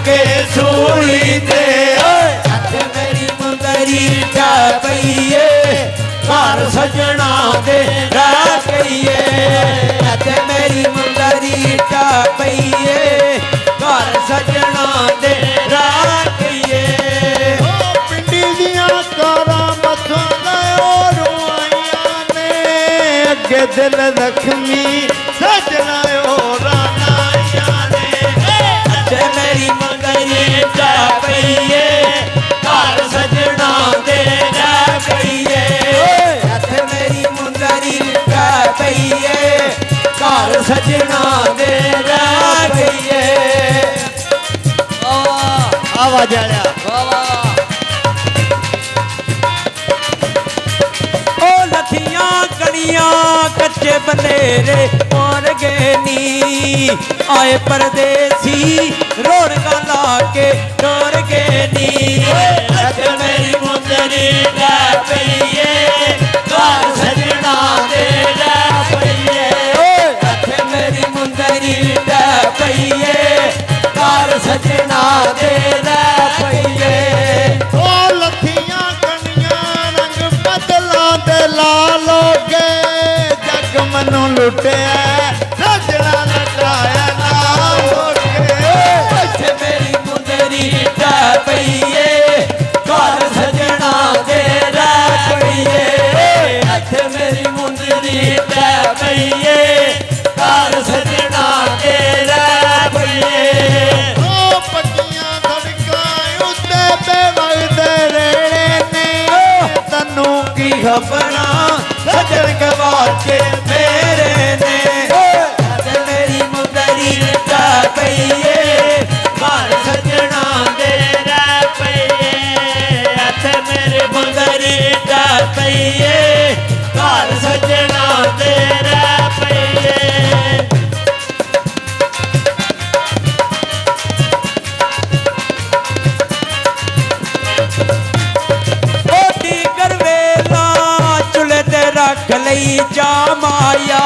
के सूली ते हथ मेरी मुंदरी जा पईए घर सजना दे रह गईए हथ मेरी मुंदरी जा पईए घर सजना दे रह गईए पिंडी दियां कारां मथों गयो रुआइयां ने अगे दिल जख्मी सजना रानाइयां ने हथ मेरी मुंदरी जा पईए घर सजना दे रह गईए हथ मेरी मुंदरी जा पईए घर सजना दे रह गईए आवाज आया ओ लथियां कड़ियां कच्चे बनेरे मार गए नी आए परदेसी रोड़का ला के डोर गए नी हथ मेरी मुंदरी लै पईए घर सजना दे लै पईए हथ मेरी मुंदरी लै पईए घर सजना दे लै पईए ओ लथियां कनियां रंग बदला दे लालो के जग मनु लुटिया सजना लटाया नाम के हथ मेरी मुंदरी लै पईए घर सजना दे लै पईए हथ मेरी मुंदरी लै पईए घर सजना दे लै पईए ओ पट्टियां धड़कां उत्ते बेवगदे रेड़े ने तन्नू की खबरा सजन गवाचे मेरे ने हथ मेरी मुंदरी लै पईए घर सजना दे लै पईए हथ मेरी मुंदरी लै पईए घर सजना दे लै पईए ओटी करवेला चुले ते रख लई जा माया